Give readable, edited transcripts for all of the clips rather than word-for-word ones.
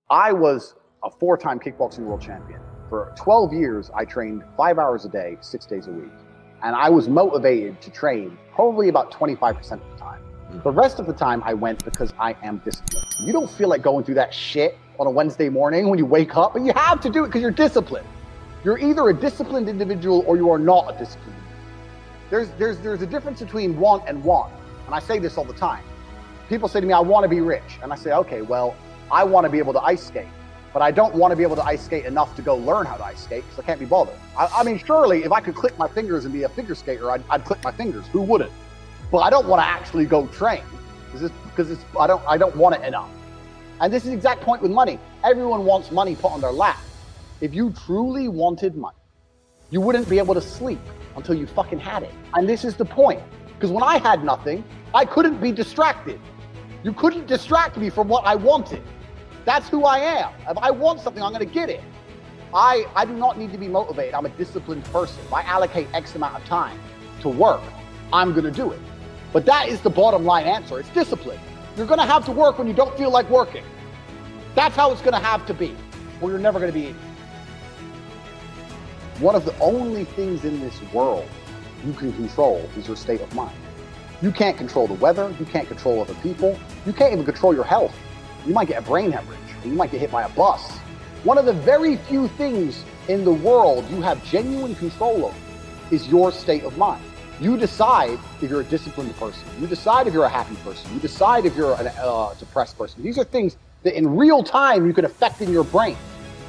I was a 4-time kickboxing world champion. For 12 years, I trained 5 hours a day, 6 days a week. And I was motivated to train probably about 25% of the time. The rest of the time I went because I am disciplined. You don't feel like going through that shit on a Wednesday morning when you wake up, but you have to do it because you're disciplined. You're either a disciplined individual or you are not a disciplined individual. There's a difference between want and want. And I say this all the time. People say to me, I want to be rich. And I say, okay, well, I want to be able to ice skate, but I don't want to be able to ice skate enough to go learn how to ice skate because I can't be bothered. I mean, surely if I could click my fingers and be a figure skater, I'd click my fingers. Who wouldn't? But I don't want to actually go train because I don't want it enough. And this is the exact point with money. Everyone wants money put on their lap. If you truly wanted money, you wouldn't be able to sleep until you fucking had it. And this is the point. Because when I had nothing, I couldn't be distracted. You couldn't distract me from what I wanted. That's who I am. If I want something, I'm going to get it. I do not need to be motivated. I'm a disciplined person. If I allocate X amount of time to work, I'm going to do it. But that is the bottom line answer. It's discipline. You're going to have to work when you don't feel like working. That's how it's going to have to be, or you're never going to be in. One of the only things in this world you can control is your state of mind. You can't control the weather. You can't control other people. You can't even control your health. You might get a brain hemorrhage, or you might get hit by a bus. One of the very few things in the world you have genuine control over is your state of mind. You decide if you're a disciplined person. You decide if you're a happy person. You decide if you're a depressed person. These are things that in real time you can affect in your brain.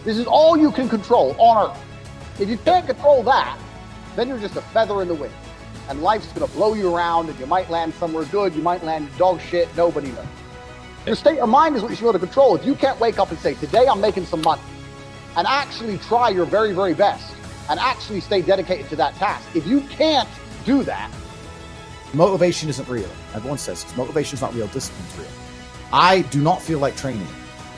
This is all you can control on Earth. If you can't control that, then you're just a feather in the wind. And life's gonna blow you around and you might land somewhere good, you might land dog shit, nobody knows. Your state of mind is what you should be able to control. If you can't wake up and say, today I'm making some money, and actually try your very, very best, and actually stay dedicated to that task. If you can't do that. Motivation isn't real. Everyone says this. Motivation is not real. Discipline's real. I do not feel like training,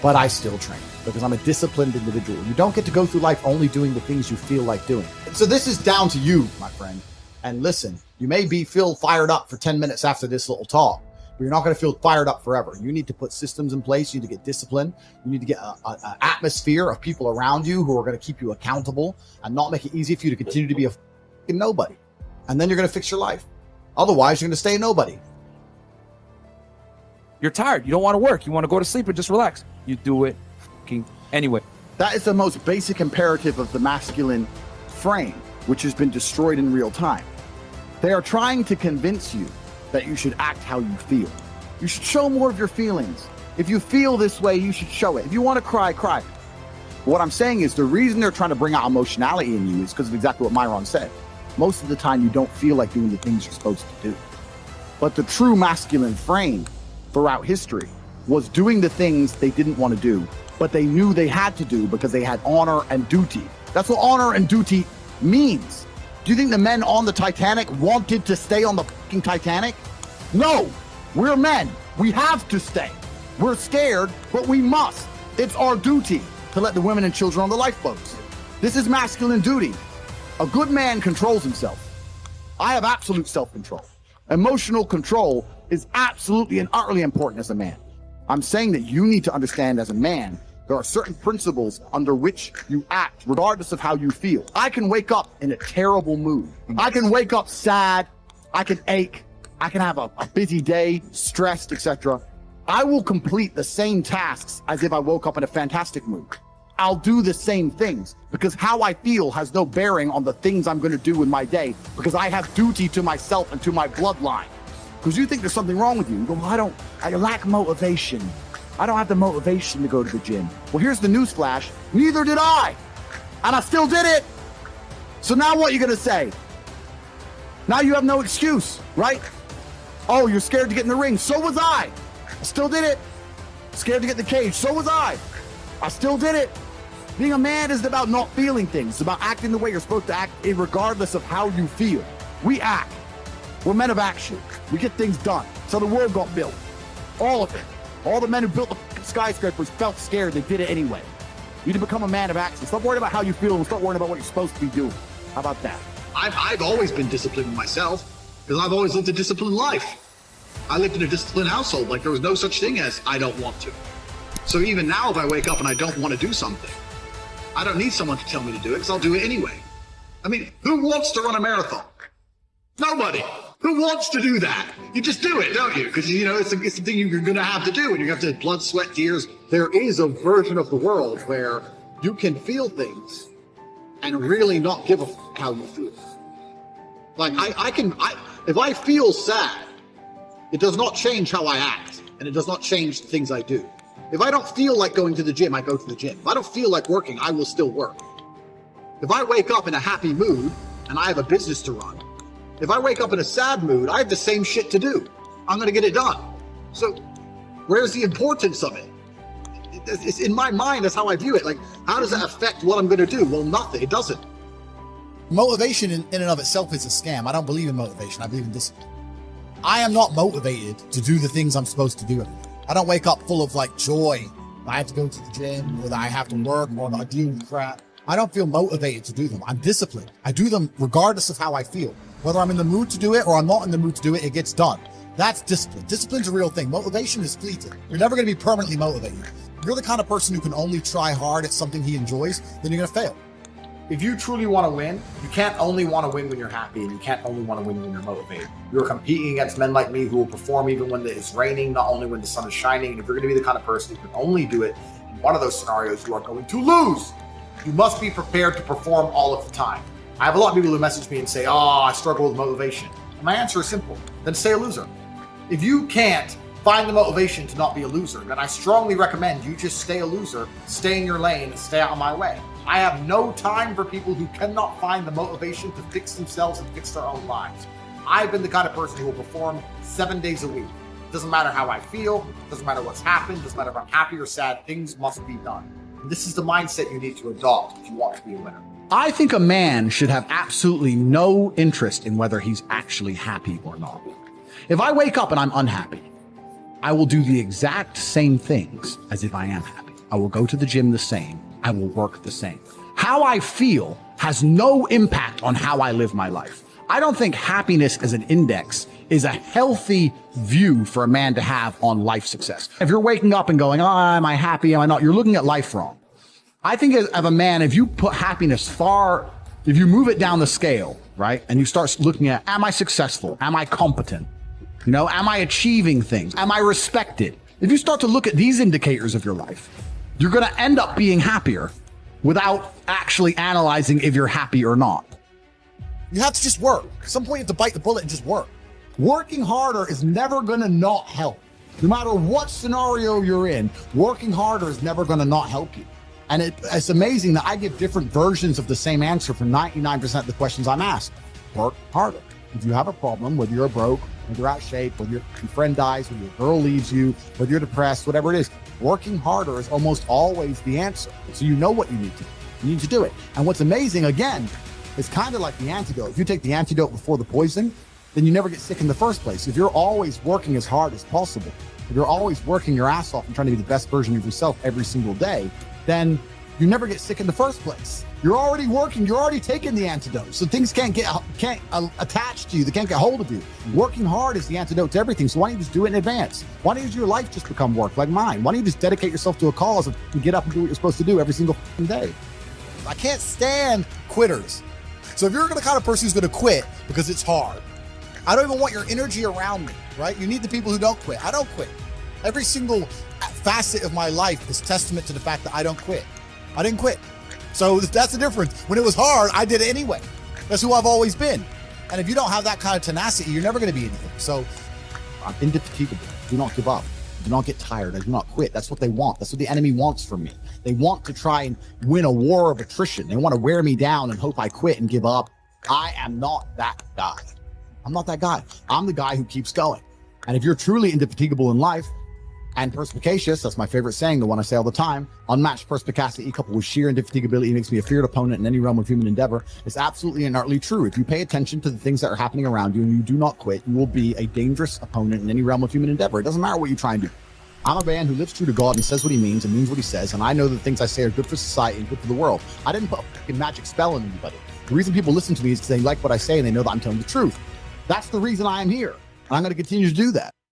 but I still train because I'm a disciplined individual. You don't get to go through life only doing the things you feel like doing. So this is down to you, my friend. And listen, you may feel fired up for 10 minutes after this little talk, but you're not going to feel fired up forever. You need to put systems in place. You need to get discipline. You need to get an atmosphere of people around you who are going to keep you accountable and not make it easy for you to continue to be a fucking nobody. And then you're going to fix your life. Otherwise, you're going to stay a nobody. You're tired. You don't want to work. You want to go to sleep and just relax. You do it fucking anyway. That is the most basic imperative of the masculine frame, which has been destroyed in real time. They are trying to convince you that you should act how you feel. You should show more of your feelings. If you feel this way, you should show it. If you want to cry, cry. What I'm saying is the reason they're trying to bring out emotionality in you is because of exactly what Myron said. Most of the time, you don't feel like doing the things you're supposed to do. But the true masculine frame throughout history was doing the things they didn't want to do, but they knew they had to do because they had honor and duty. That's what honor and duty means. Do you think the men on the Titanic wanted to stay on the fucking Titanic? No, we're men. We have to stay. We're scared, but we must. It's our duty to let the women and children on the lifeboats. This is masculine duty. A good man controls himself. I have absolute self-control. Emotional control is absolutely and utterly important as a man. I'm saying that you need to understand as a man, there are certain principles under which you act regardless of how you feel. I can wake up in a terrible mood. I can wake up sad. I can ache. I can have a busy day, stressed, etc. I will complete the same tasks as if I woke up in a fantastic mood. I'll do the same things because how I feel has no bearing on the things I'm going to do in my day because I have duty to myself and to my bloodline. Because you think there's something wrong with you. You go, well, I lack motivation. I don't have the motivation to go to the gym. Well, here's the newsflash. Neither did I. And I still did it. So now what are you going to say? Now you have no excuse, right? Oh, you're scared to get in the ring. So was I. I still did it. Scared to get in the cage. So was I. I still did it. Being a man isn't about not feeling things. It's about acting the way you're supposed to act regardless of how you feel. We act. We're men of action. We get things done. So the world got built. All of it. All the men who built the skyscrapers felt scared. They did it anyway. You need to become a man of action. Stop worrying about how you feel and start worrying about what you're supposed to be doing. How about that? I've always been disciplined myself because I've always lived a disciplined life. I lived in a disciplined household. Like there was no such thing as I don't want to. So even now, if I wake up and I don't want to do something, I don't need someone to tell me to do it because I'll do it anyway. I mean, who wants to run a marathon? Nobody. Who wants to do that? You just do it, don't you? Because, you know, it's the thing you're going to have to do, and you have to blood, sweat, tears. There is a version of the world where you can feel things and really not give a fuck how you feel. Like, if I feel sad, it does not change how I act, and it does not change the things I do. If I don't feel like going to the gym, I go to the gym. If I don't feel like working, I will still work. If I wake up in a happy mood and I have a business to run, if I wake up in a sad mood, I have the same shit to do. I'm going to get it done. So where's the importance of it? It's in my mind, that's how I view it. Like, how does that affect what I'm going to do? Well, nothing. It doesn't. Motivation in and of itself is a scam. I don't believe in motivation. I believe in discipline. I am not motivated to do the things I'm supposed to do every day. I don't wake up full of like joy. I have to go to the gym, or that I have to work, or I deal with crap. I don't feel motivated to do them. I'm disciplined. I do them regardless of how I feel. Whether I'm in the mood to do it or I'm not in the mood to do it, it gets done. That's discipline. Discipline's a real thing. Motivation is fleeting. You're never going to be permanently motivated. If you're the kind of person who can only try hard at something he enjoys, then you're going to fail. If you truly want to win, you can't only want to win when you're happy, and you can't only want to win when you're motivated. You're competing against men like me who will perform even when it's raining, not only when the sun is shining. And if you're going to be the kind of person who can only do it in one of those scenarios, you are going to lose. You must be prepared to perform all of the time. I have a lot of people who message me and say, oh, I struggle with motivation. And my answer is simple. Then stay a loser. If you can't find the motivation to not be a loser, then I strongly recommend you just stay a loser, stay in your lane, and stay out of my way. I have no time for people who cannot find the motivation to fix themselves and fix their own lives. I've been the kind of person who will perform 7 days a week. Doesn't matter how I feel, doesn't matter what's happened, doesn't matter if I'm happy or sad, things must be done. And this is the mindset you need to adopt if you want to be a winner. I think a man should have absolutely no interest in whether he's actually happy or not. If I wake up and I'm unhappy, I will do the exact same things as if I am happy. I will go to the gym the same. I will work the same. How I feel has no impact on how I live my life. I don't think happiness as an index is a healthy view for a man to have on life success. If you're waking up and going, oh, am I happy? Am I not? You're looking at life wrong. I think of a man, if you put happiness if you move it down the scale, right? And you start looking at, am I successful? Am I competent? You know, am I achieving things? Am I respected? If you start to look at these indicators of your life, you're going to end up being happier without actually analyzing if you're happy or not. You have to just work. At some point you have to bite the bullet and just work. Working harder is never going to not help. No matter what scenario you're in, working harder is never going to not help you. And it's amazing that I give different versions of the same answer for 99% of the questions I'm asked. Work harder. If you have a problem, whether you're broke, whether you're out of shape, whether your friend dies, whether your girl leaves you, whether you're depressed, whatever it is, working harder is almost always the answer. So you know what you need to do. You need to do it. And what's amazing, again, it's kind of like the antidote. If you take the antidote before the poison, then you never get sick in the first place. If you're always working as hard as possible, if you're always working your ass off and trying to be the best version of yourself every single day, then you never get sick in the first place. You're already working, you're already taking the antidote. So things can't attach to you, they can't get hold of you. Working hard is the antidote to everything. So why don't you just do it in advance? Why don't your life just become work like mine? Why don't you just dedicate yourself to a cause and get up and do what you're supposed to do every single day? I can't stand quitters. So if you're the kind of person who's going to quit because it's hard, I don't even want your energy around me, right? You need the people who don't quit. I don't quit. Every single facet of my life is testament to the fact that I don't quit. I didn't quit. So that's the difference. When it was hard, I did it anyway. That's who I've always been. And if you don't have that kind of tenacity, you're never going to be anything. So I'm indefatigable. Do not give up. Do not get tired. I do not quit. That's what they want. That's what the enemy wants from me. They want to try and win a war of attrition. They want to wear me down and hope I quit and give up. I am not that guy. I'm not that guy. I'm the guy who keeps going. And if you're truly indefatigable in life and perspicacious, that's my favorite saying, the one I say all the time, unmatched perspicacity coupled with sheer indefatigability makes me a feared opponent in any realm of human endeavor. It's absolutely and utterly true. If you pay attention to the things that are happening around you and you do not quit, you will be a dangerous opponent in any realm of human endeavor. It doesn't matter what you try and do. I'm a man who lives true to God and says what he means and means what he says. And I know the things I say are good for society and good for the world. I didn't put a fucking magic spell on anybody. The reason people listen to me is because they like what I say and they know that I'm telling the truth. That's the reason I am here. And I'm going to continue to do that.